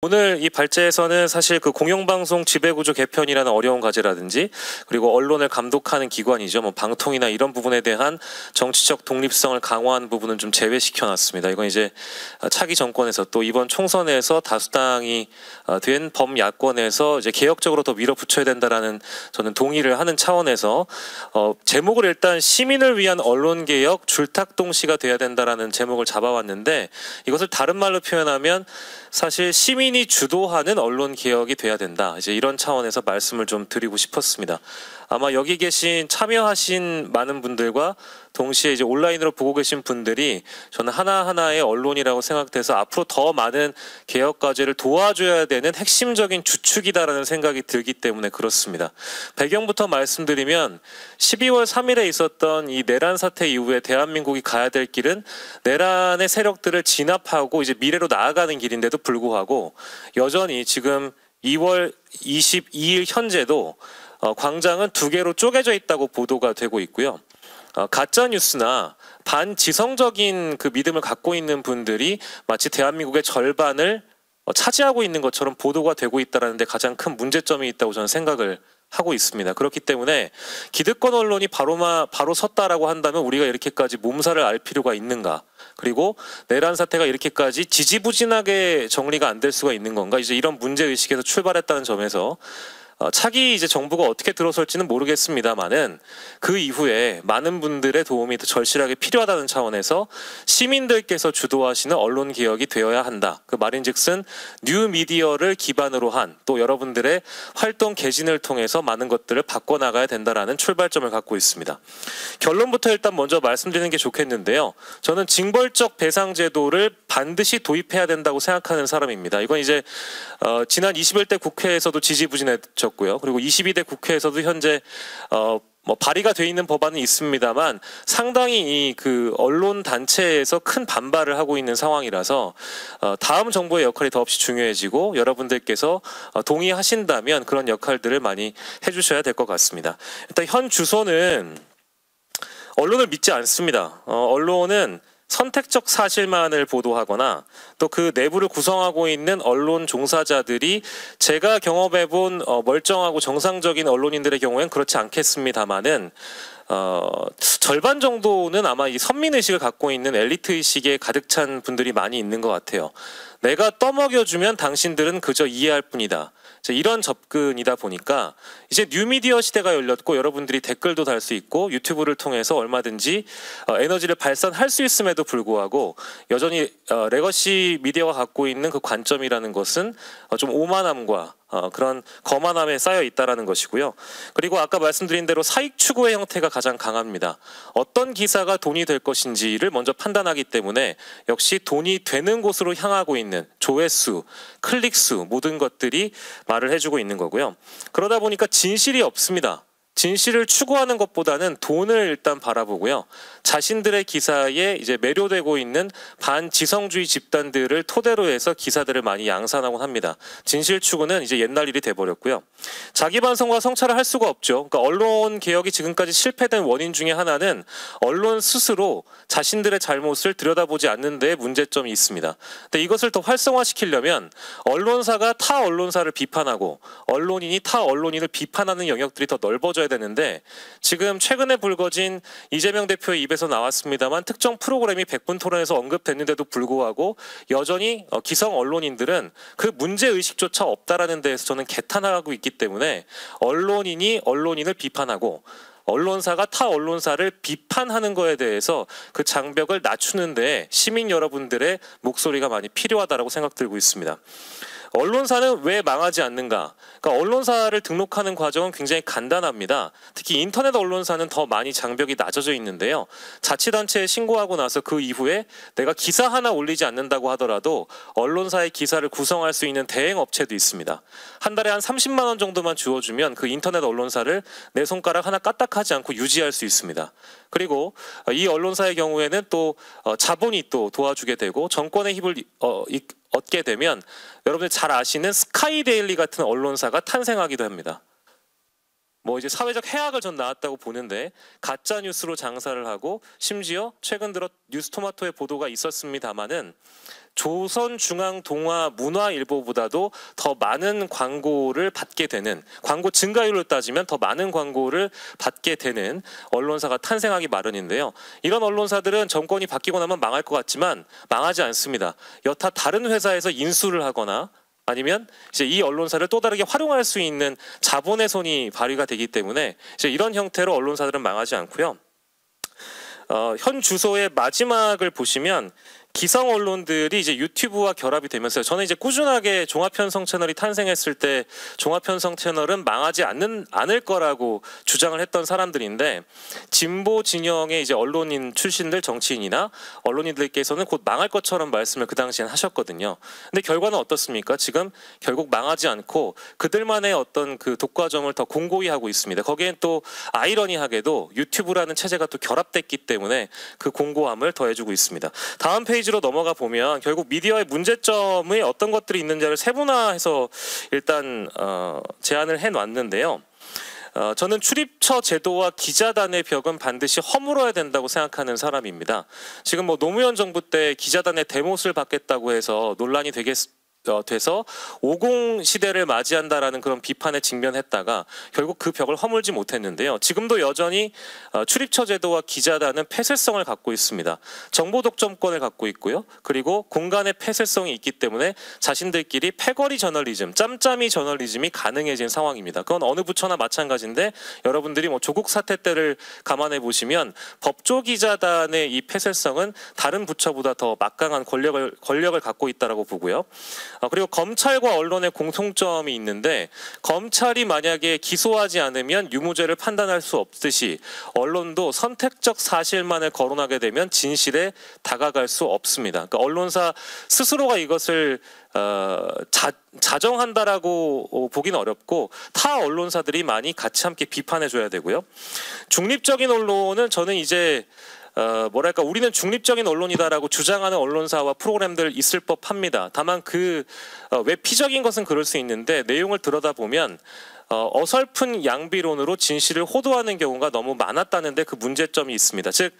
오늘 이 발제에서는 사실 그 공영방송 지배구조 개편이라는 어려운 과제라든지 그리고 언론을 감독하는 기관이죠. 뭐 방통이나 이런 부분에 대한 정치적 독립성을 강화한 부분은 좀 제외시켜놨습니다. 이건 이제 차기 정권에서 또 이번 총선에서 다수당이 된 범야권에서 이제 개혁적으로 더 밀어붙여야 된다라는 저는 동의를 하는 차원에서 제목을 일단 시민을 위한 언론개혁 줄탁동시가 돼야 된다라는 제목을 잡아왔는데 이것을 다른 말로 표현하면 사실 시민이 주도하는 언론 개혁이 돼야 된다. 이제 이런 차원에서 말씀을 좀 드리고 싶었습니다. 아마 여기 계신 참여하신 많은 분들과 동시에 이제 온라인으로 보고 계신 분들이 저는 하나하나의 언론이라고 생각돼서 앞으로 더 많은 개혁 과제를 도와줘야 되는 핵심적인 주축이다라는 생각이 들기 때문에 그렇습니다. 배경부터 말씀드리면 12월 3일에 있었던 이 내란 사태 이후에 대한민국이 가야 될 길은 내란의 세력들을 진압하고 이제 미래로 나아가는 길인데도 불구하고 여전히 지금 2월 22일 현재도 광장은 두 개로 쪼개져 있다고 보도가 되고 있고요. 가짜 뉴스나 반지성적인 그 믿음을 갖고 있는 분들이 마치 대한민국의 절반을 차지하고 있는 것처럼 보도가 되고 있다는 데 가장 큰 문제점이 있다고 저는 생각을 하고 있습니다. 그렇기 때문에 기득권 언론이 바로 섰다라고 한다면 우리가 이렇게까지 몸살을 앓을 필요가 있는가? 그리고 내란 사태가 이렇게까지 지지부진하게 정리가 안 될 수가 있는 건가? 이제 이런 문제의식에서 출발했다는 점에서 차기 이제 정부가 어떻게 들어설지는 모르겠습니다만은 그 이후에 많은 분들의 도움이 더 절실하게 필요하다는 차원에서 시민들께서 주도하시는 언론 개혁이 되어야 한다. 그 말인즉슨 뉴미디어를 기반으로 한 또 여러분들의 활동 개진을 통해서 많은 것들을 바꿔나가야 된다라는 출발점을 갖고 있습니다. 결론부터 일단 먼저 말씀드리는 게 좋겠는데요. 저는 징벌적 배상 제도를 반드시 도입해야 된다고 생각하는 사람입니다. 이건 이제 지난 21대 국회에서도 지지부진했죠. 그리고 22대 국회에서도 현재 발의가 돼 있는 법안은 있습니다만 상당히 그 언론 단체에서 큰 반발을 하고 있는 상황이라서 다음 정부의 역할이 더없이 중요해지고 여러분들께서 동의하신다면 그런 역할들을 많이 해주셔야 될 것 같습니다. 일단 현 주소는 언론을 믿지 않습니다. 언론은 선택적 사실만을 보도하거나 또 그 내부를 구성하고 있는 언론 종사자들이 제가 경험해본 멀쩡하고 정상적인 언론인들의 경우엔 그렇지 않겠습니다만은 절반 정도는 아마 이 선민의식을 갖고 있는 엘리트의식에 가득 찬 분들이 많이 있는 것 같아요. 내가 떠먹여주면 당신들은 그저 이해할 뿐이다. 이런 접근이다 보니까 이제 뉴미디어 시대가 열렸고 여러분들이 댓글도 달 수 있고 유튜브를 통해서 얼마든지 에너지를 발산할 수 있음에도 불구하고 여전히 레거시 미디어가 갖고 있는 그 관점이라는 것은 좀 오만함과 그런 거만함에 쌓여 있다라는 것이고요. 그리고 아까 말씀드린 대로 사익 추구의 형태가 가장 강합니다. 어떤 기사가 돈이 될 것인지를 먼저 판단하기 때문에 역시 돈이 되는 곳으로 향하고 있는 조회수, 클릭수 모든 것들이 말을 해주고 있는 거고요. 그러다 보니까 진실이 없습니다. 진실을 추구하는 것보다는 돈을 일단 바라보고요. 자신들의 기사에 이제 매료되고 있는 반지성주의 집단들을 토대로 해서 기사들을 많이 양산하곤 합니다. 진실 추구는 이제 옛날 일이 돼버렸고요. 자기 반성과 성찰을 할 수가 없죠. 그러니까 언론 개혁이 지금까지 실패된 원인 중에 하나는 언론 스스로 자신들의 잘못을 들여다보지 않는 데 문제점이 있습니다. 근데 이것을 더 활성화시키려면 언론사가 타 언론사를 비판하고 언론인이 타 언론인을 비판하는 영역들이 더 넓어져야 되는데 지금 최근에 불거진 이재명 대표의 입에서 나왔습니다만 특정 프로그램이 100분 토론에서 언급됐는데도 불구하고 여전히 기성 언론인들은 그 문제의식조차 없다라는 데에서 저는 개탄하고 있기 때문에 언론인이 언론인을 비판하고 언론사가 타 언론사를 비판하는 거에 대해서 그 장벽을 낮추는 데 시민 여러분들의 목소리가 많이 필요하다고 생각 들고 있습니다. 언론사는 왜 망하지 않는가? 그러니까 언론사를 등록하는 과정은 굉장히 간단합니다. 특히 인터넷 언론사는 더 많이 장벽이 낮아져 있는데요. 자치단체에 신고하고 나서 그 이후에 내가 기사 하나 올리지 않는다고 하더라도 언론사의 기사를 구성할 수 있는 대행 업체도 있습니다. 한 달에 한 30만 원 정도만 주어주면 그 인터넷 언론사를 내 손가락 하나 까딱하지 않고 유지할 수 있습니다. 그리고 이 언론사의 경우에는 또 자본이 또 도와주게 되고 정권의 힘을 얻게 되면 여러분들 잘 아시는 스카이데일리 같은 언론사가 탄생하기도 합니다. 뭐 이제 사회적 해악을 전 낳았다고 보는데 가짜 뉴스로 장사를 하고 심지어 최근 들어 뉴스토마토의 보도가 있었습니다마는 조선중앙동아문화일보보다도 더 많은 광고를 받게 되는, 광고 증가율로 따지면 더 많은 광고를 받게 되는 언론사가 탄생하기 마련인데요. 이런 언론사들은 정권이 바뀌고 나면 망할 것 같지만 망하지 않습니다. 여타 다른 회사에서 인수를 하거나 아니면 이제 이 언론사를 또 다르게 활용할 수 있는 자본의 손이 발휘가 되기 때문에 이제 이런 형태로 언론사들은 망하지 않고요. 현 주소의 마지막을 보시면 기성 언론들이 이제 유튜브와 결합이 되면서 저는 이제 꾸준하게 종합편성 채널이 탄생했을 때 종합편성 채널은 망하지 않을 거라고 주장을 했던 사람들인데 진보 진영의 이제 언론인 출신들 정치인이나 언론인들께서는 곧 망할 것처럼 말씀을 그 당시엔 하셨거든요. 근데 결과는 어떻습니까? 지금 결국 망하지 않고 그들만의 어떤 그 독과점을 더 공고히 하고 있습니다. 거기엔 또 아이러니하게도 유튜브라는 체제가 또 결합됐기 때문에 그 공고함을 더해주고 있습니다. 다음 페이지로 넘어가 보면 결국 미디어의 문제점의 어떤 것들이 있는지를 세분화해서 일단 제안을 해놨는데요. 저는 출입처 제도와 기자단의 벽은 반드시 허물어야 된다고 생각하는 사람입니다. 지금 뭐 노무현 정부 때 기자단의 대못을 받겠다고 해서 논란이 돼서 50 시대를 맞이한다라는 그런 비판에 직면했다가 결국 그 벽을 허물지 못했는데요. 지금도 여전히 출입처 제도와 기자단은 폐쇄성을 갖고 있습니다. 정보 독점권을 갖고 있고요. 그리고 공간의 폐쇄성이 있기 때문에 자신들끼리 패거리 저널리즘, 짬짬이 저널리즘이 가능해진 상황입니다. 그건 어느 부처나 마찬가지인데 여러분들이 뭐 조국 사태 때를 감안해 보시면 법조 기자단의 이 폐쇄성은 다른 부처보다 더 막강한 권력을 갖고 있다라고 보고요. 그리고 검찰과 언론의 공통점이 있는데 검찰이 만약에 기소하지 않으면 유무죄를 판단할 수 없듯이 언론도 선택적 사실만을 거론하게 되면 진실에 다가갈 수 없습니다. 그러니까 언론사 스스로가 이것을 자정한다라고 보기는 어렵고 타 언론사들이 많이 같이 함께 비판해줘야 되고요. 중립적인 언론은 저는 이제 뭐랄까 우리는 중립적인 언론이다라고 주장하는 언론사와 프로그램들 있을 법합니다. 다만 그 외피적인 것은 그럴 수 있는데 내용을 들여다보면 어설픈 양비론으로 진실을 호도하는 경우가 너무 많았다는데 그 문제점이 있습니다. 즉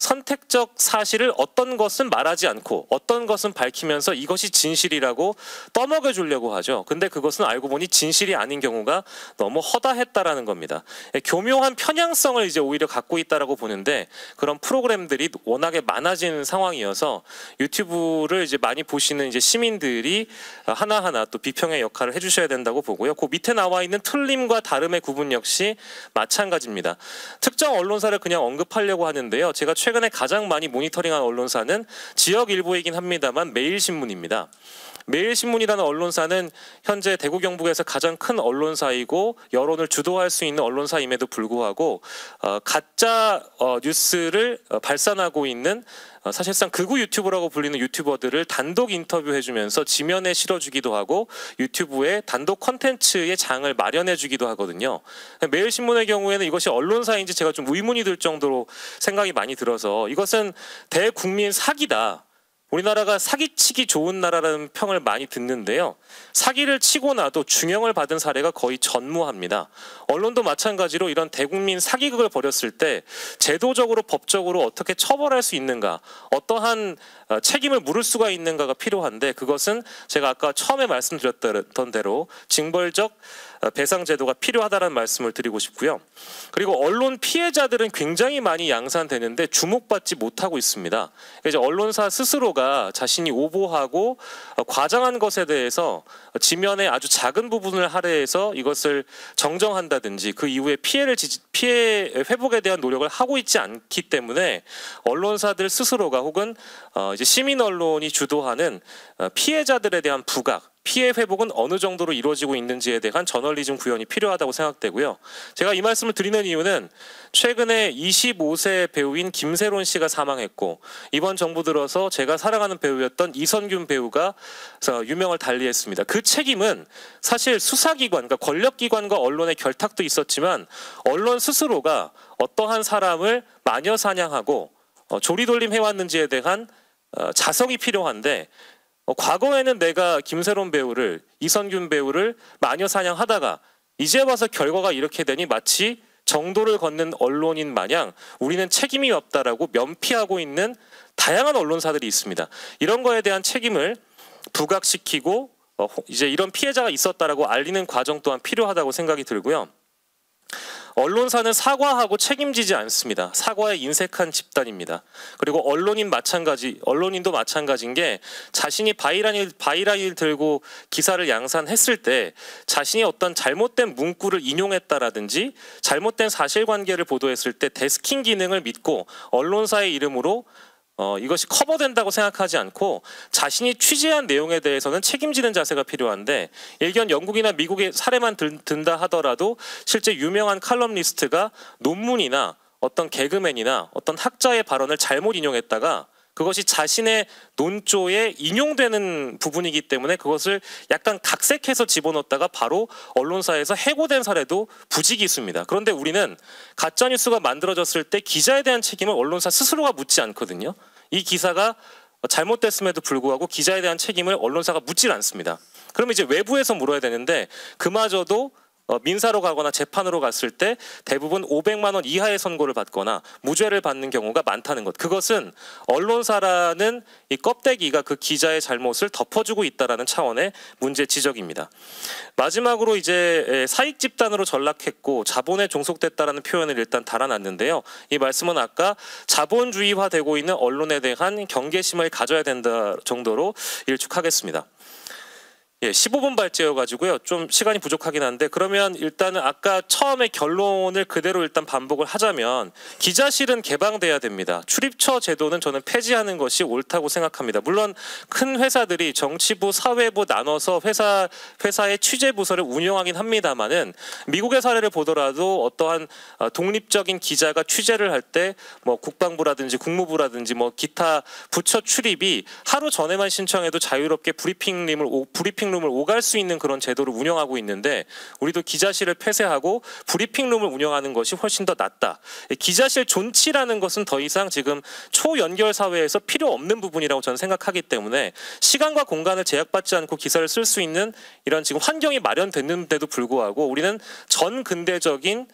선택적 사실을 어떤 것은 말하지 않고 어떤 것은 밝히면서 이것이 진실이라고 떠먹여 주려고 하죠. 근데 그것은 알고 보니 진실이 아닌 경우가 너무 허다했다라는 겁니다. 교묘한 편향성을 이제 오히려 갖고 있다라고 보는데 그런 프로그램들이 워낙에 많아진 상황이어서 유튜브를 이제 많이 보시는 이제 시민들이 하나하나 또 비평의 역할을 해주셔야 된다고 보고요. 그 밑에 나와 있는 틀림과 다름의 구분 역시 마찬가지입니다. 특정 언론사를 그냥 언급하려고 하는데요. 제가 최근에 가장 많이 모니터링한 언론사는 지역일보이긴 합니다만 매일신문입니다. 매일신문이라는 언론사는 현재 대구 경북에서 가장 큰 언론사이고 여론을 주도할 수 있는 언론사임에도 불구하고 가짜 뉴스를 발산하고 있는 사실상 극우 유튜버라고 불리는 유튜버들을 단독 인터뷰해주면서 지면에 실어주기도 하고 유튜브에 단독 콘텐츠의 장을 마련해주기도 하거든요. 매일신문의 경우에는 이것이 언론사인지 제가 좀 의문이 들 정도로 생각이 많이 들어서 이것은 대국민 사기다. 우리나라가 사기치기 좋은 나라라는 평을 많이 듣는데요. 사기를 치고 나도 중형을 받은 사례가 거의 전무합니다. 언론도 마찬가지로 이런 대국민 사기극을 벌였을 때 제도적으로 법적으로 어떻게 처벌할 수 있는가, 어떠한 책임을 물을 수가 있는가가 필요한데 그것은 제가 아까 처음에 말씀드렸던 대로 징벌적 배상 제도가 필요하다는 말씀을 드리고 싶고요. 그리고 언론 피해자들은 굉장히 많이 양산되는데 주목받지 못하고 있습니다. 이제 언론사 스스로가 자신이 오보하고 과장한 것에 대해서 지면에 아주 작은 부분을 할애해서 이것을 정정한다든지 그 이후에 피해 회복에 대한 노력을 하고 있지 않기 때문에 언론사들 스스로가 혹은 이제 시민 언론이 주도하는 피해자들에 대한 부각, 피해 회복은 어느 정도로 이루어지고 있는지에 대한 저널리즘 구현이 필요하다고 생각되고요. 제가 이 말씀을 드리는 이유는 최근에 25세 배우인 김세론 씨가 사망했고 이번 정부 들어서 제가 사랑하는 배우였던 이선균 배우가 유명을 달리했습니다. 그 책임은 사실 수사기관, 그러니까 권력기관과 언론의 결탁도 있었지만 언론 스스로가 어떠한 사람을 마녀 사냥하고 조리돌림 해왔는지에 대한 자성이 필요한데 과거에는 내가 김세론 배우를, 이선균 배우를 마녀 사냥하다가 이제 와서 결과가 이렇게 되니 마치 정도를 걷는 언론인 마냥 우리는 책임이 없다라고 면피하고 있는 다양한 언론사들이 있습니다. 이런 거에 대한 책임을 부각시키고 이제 이런 피해자가 있었다라고 알리는 과정 또한 필요하다고 생각이 들고요. 언론사는 사과하고 책임지지 않습니다. 사과에 인색한 집단입니다. 그리고 언론인도 마찬가지인 게 자신이 바이랄 들고 기사를 양산했을 때 자신이 어떤 잘못된 문구를 인용했다라든지 잘못된 사실관계를 보도했을 때 데스킹 기능을 믿고 언론사의 이름으로 이것이 커버된다고 생각하지 않고 자신이 취재한 내용에 대해서는 책임지는 자세가 필요한데, 일견 영국이나 미국의 사례만 든다 하더라도 실제 유명한 칼럼니스트가 논문이나 어떤 개그맨이나 어떤 학자의 발언을 잘못 인용했다가 그것이 자신의 논조에 인용되는 부분이기 때문에 그것을 약간 각색해서 집어넣었다가 바로 언론사에서 해고된 사례도 부지기수입니다. 그런데 우리는 가짜뉴스가 만들어졌을 때 기자에 대한 책임을 언론사 스스로가 묻지 않거든요. 이 기사가 잘못됐음에도 불구하고 기자에 대한 책임을 언론사가 묻질 않습니다. 그러면 이제 외부에서 물어야 되는데 그마저도 민사로 가거나 재판으로 갔을 때 대부분 500만 원 이하의 선고를 받거나 무죄를 받는 경우가 많다는 것. 그것은 언론사라는 이 껍데기가 그 기자의 잘못을 덮어주고 있다라는 차원의 문제 지적입니다. 마지막으로 이제 사익 집단으로 전락했고 자본에 종속됐다라는 표현을 일단 달아놨는데요. 이 말씀은 아까 자본주의화되고 있는 언론에 대한 경계심을 가져야 된다 정도로 일축하겠습니다. 예, 15분 발제여가지고요. 좀 시간이 부족하긴 한데, 그러면 일단은 아까 처음에 결론을 그대로 일단 반복을 하자면 기자실은 개방돼야 됩니다. 출입처 제도는 저는 폐지하는 것이 옳다고 생각합니다. 물론 큰 회사들이 정치부, 사회부 나눠서 회사의 취재 부서를 운영하긴 합니다만은 미국의 사례를 보더라도 어떠한 독립적인 기자가 취재를 할 때 뭐 국방부라든지 국무부라든지 뭐 기타 부처 출입이 하루 전에만 신청해도 자유롭게 브리핑룸을 오갈 수 있는 그런 제도를 운영하고 있는데, 우리도 기자실을 폐쇄하고 브리핑룸을 운영하는 것이 훨씬 더 낫다. 기자실 존치라는 것은 더 이상 지금 초연결 사회에서 필요 없는 부분이라고 저는 생각하기 때문에 시간과 공간을 제약받지 않고 기사를 쓸 수 있는 이런 지금 환경이 마련됐는데도 불구하고 우리는 전 근대적인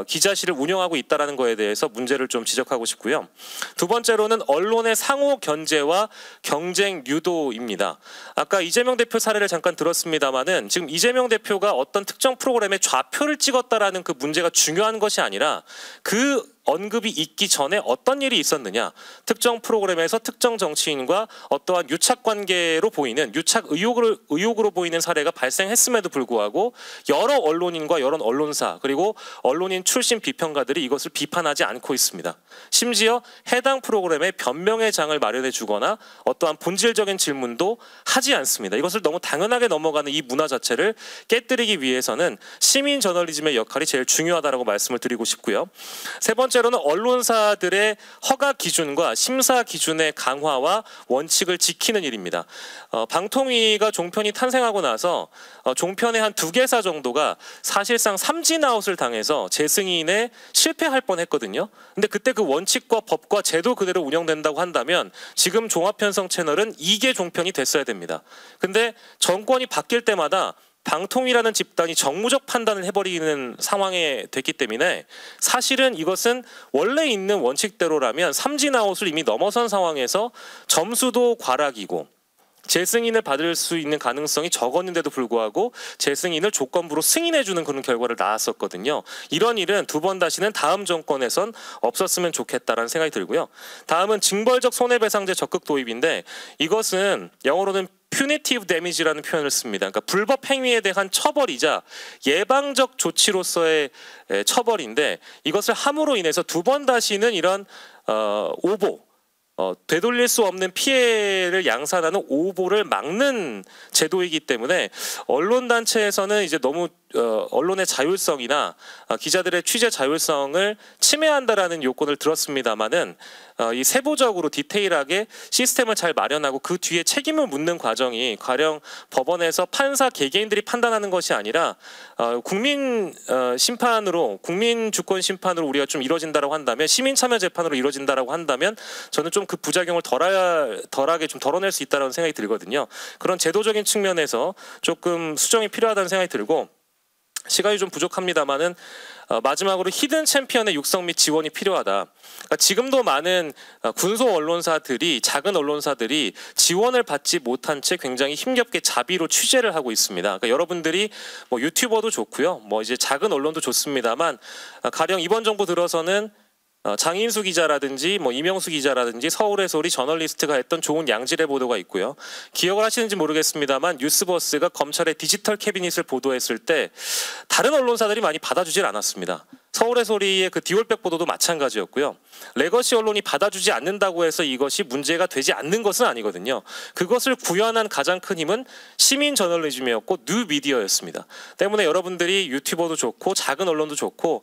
기자실을 운영하고 있다는 거에 대해서 문제를 좀 지적하고 싶고요. 두 번째로는 언론의 상호 견제와 경쟁 유도입니다. 아까 이재명 대표 사례를 잠깐 들었습니다마는 지금 이재명 대표가 어떤 특정 프로그램에 좌표를 찍었다라는 그 문제가 중요한 것이 아니라 그 언급이 있기 전에 어떤 일이 있었느냐, 특정 프로그램에서 특정 정치인과 어떠한 유착 관계로 보이는 유착 의혹으로 보이는 사례가 발생했음에도 불구하고 여러 언론인과 여러 언론사 그리고 언론인 출신 비평가들이 이것을 비판하지 않고 있습니다. 심지어 해당 프로그램에 변명의 장을 마련해 주거나 어떠한 본질적인 질문도 하지 않습니다. 이것을 너무 당연하게 넘어가는 이 문화 자체를 깨뜨리기 위해서는 시민 저널리즘의 역할이 제일 중요하다고 말씀을 드리고 싶고요. 세 번째로는 언론사들의 허가 기준과 심사 기준의 강화와 원칙을 지키는 일입니다. 방통위가 종편이 탄생하고 나서 종편의 한 2개사 정도가 사실상 삼진아웃을 당해서 재승인에 실패할 뻔했거든요. 근데 그때 그 원칙과 법과 제도 그대로 운영된다고 한다면 지금 종합편성 채널은 2개 종편이 됐어야 됩니다. 근데 정권이 바뀔 때마다 방통위라는 집단이 정무적 판단을 해버리는 상황에 됐기 때문에 사실은 이것은 원래 있는 원칙대로라면 삼진아웃을 이미 넘어선 상황에서 점수도 과락이고 재승인을 받을 수 있는 가능성이 적었는데도 불구하고 재승인을 조건부로 승인해주는 그런 결과를 낳았었거든요. 이런 일은 두 번 다시는 다음 정권에선 없었으면 좋겠다라는 생각이 들고요. 다음은 징벌적 손해배상제 적극 도입인데, 이것은 영어로는 punitive damage라는 표현을 씁니다. 그러니까 불법 행위에 대한 처벌이자 예방적 조치로서의 처벌인데, 이것을 함으로 인해서 두 번 다시는 이런 오보, 되돌릴 수 없는 피해를 양산하는 오보를 막는 제도이기 때문에 언론단체에서는 이제 너무 언론의 자율성이나 기자들의 취재 자율성을 침해한다라는 요건을 들었습니다마는 이 세부적으로 디테일하게 시스템을 잘 마련하고 그 뒤에 책임을 묻는 과정이 가령 법원에서 판사 개개인들이 판단하는 것이 아니라 국민 심판으로, 국민 주권 심판으로 우리가 좀 이루어진다라고 한다면, 시민 참여 재판으로 이루어진다라고 한다면 저는 좀 그 부작용을 덜하게 좀 덜어낼 수 있다는 생각이 들거든요. 그런 제도적인 측면에서 조금 수정이 필요하다는 생각이 들고, 시간이 좀 부족합니다만은 마지막으로 히든 챔피언의 육성 및 지원이 필요하다. 그러니까 지금도 많은 군소 언론사들이 작은 언론사들이 지원을 받지 못한 채 굉장히 힘겹게 자비로 취재를 하고 있습니다. 그러니까 여러분들이 뭐 유튜버도 좋고요, 뭐 이제 작은 언론도 좋습니다만 가령 이번 정부 들어서는 장인수 기자라든지 뭐 이명수 기자라든지 서울의 소리 저널리스트가 했던 좋은 양질의 보도가 있고요. 기억을 하시는지 모르겠습니다만 뉴스버스가 검찰의 디지털 캐비닛을 보도했을 때 다른 언론사들이 많이 받아주질 않았습니다. 서울의 소리의 그 디올백 보도도 마찬가지였고요. 레거시 언론이 받아주지 않는다고 해서 이것이 문제가 되지 않는 것은 아니거든요. 그것을 구현한 가장 큰 힘은 시민 저널리즘이었고 뉴미디어였습니다. 때문에 여러분들이 유튜버도 좋고 작은 언론도 좋고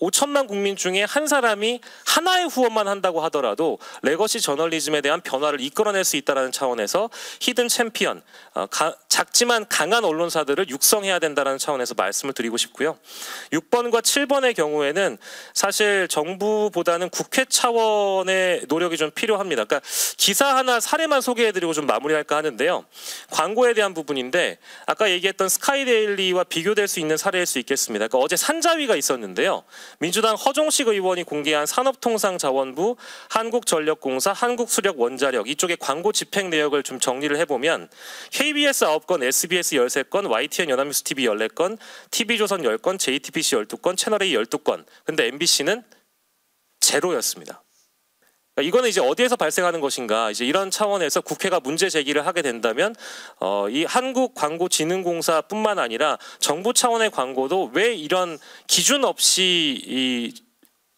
5천만 국민 중에 한 사람이 하나의 후원만 한다고 하더라도 레거시 저널리즘에 대한 변화를 이끌어낼 수 있다는 차원에서 히든 챔피언, 작지만 강한 언론사들을 육성해야 된다는 차원에서 말씀을 드리고 싶고요. 6번과 7번의 경우에는 사실 정부보다는 국회 차원의 노력이 좀 필요합니다. 그러니까 기사 하나 사례만 소개해드리고 좀 마무리할까 하는데요. 광고에 대한 부분인데 아까 얘기했던 스카이데일리와 비교될 수 있는 사례일 수 있겠습니다. 그러니까 어제 산자위가 있었는데요. 민주당 허종식 의원이 공개한 산업통상자원부, 한국전력공사, 한국수력원자력 이쪽의 광고 집행 내역을 좀 정리를 해보면 KBS 9건, SBS 13건, YTN 연합뉴스 TV 14건, TV조선 10건, JTBC 12건, 채널A 12건. 근데 MBC는 제로였습니다. 그러니까 이거는 이제 어디에서 발생하는 것인가? 이제 이런 차원에서 국회가 문제 제기를 하게 된다면 이 한국광고진흥공사뿐만 아니라 정부 차원의 광고도 왜 이런 기준 없이 이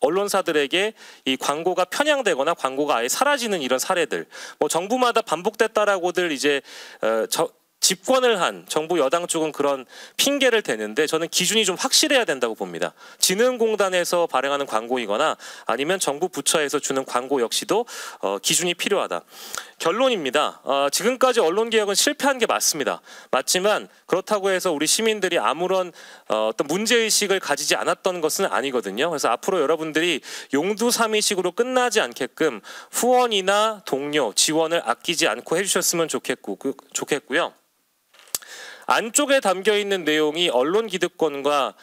언론사들에게 이 광고가 편향되거나 광고가 아예 사라지는 이런 사례들, 뭐 정부마다 반복됐다라고들 이제 집권을 한 정부 여당 쪽은 그런 핑계를 대는데 저는 기준이 좀 확실해야 된다고 봅니다. 진흥공단에서 발행하는 광고이거나 아니면 정부 부처에서 주는 광고 역시도 기준이 필요하다. 결론입니다. 지금까지 언론개혁은 실패한 게 맞습니다. 맞지만 그렇다고 해서 우리 시민들이 아무런 어떤 문제의식을 가지지 않았던 것은 아니거든요. 그래서 앞으로 여러분들이 용두사미식으로 끝나지 않게끔 후원이나 동료, 지원을 아끼지 않고 해주셨으면 좋겠고요. 안쪽에 담겨있는 내용이 언론 기득권과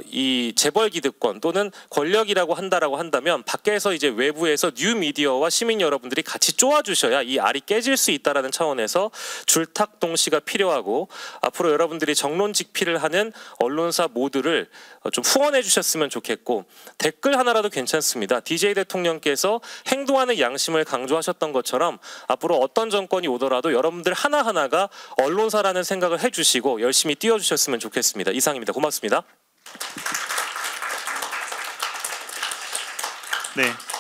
이 재벌 기득권 또는 권력이라고 한다면 밖에서 이제 외부에서 뉴미디어와 시민 여러분들이 같이 쪼아주셔야 이 알이 깨질 수 있다는 차원에서 줄탁동시가 필요하고 앞으로 여러분들이 정론직필을 하는 언론사 모두를 좀 후원해 주셨으면 좋겠고 댓글 하나라도 괜찮습니다. DJ 대통령께서 행동하는 양심을 강조하셨던 것처럼 앞으로 어떤 정권이 오더라도 여러분들 하나하나가 언론사라는 생각을 해주시고 열심히 뛰어주셨으면 좋겠습니다. 이상입니다. 고맙습니다. 네.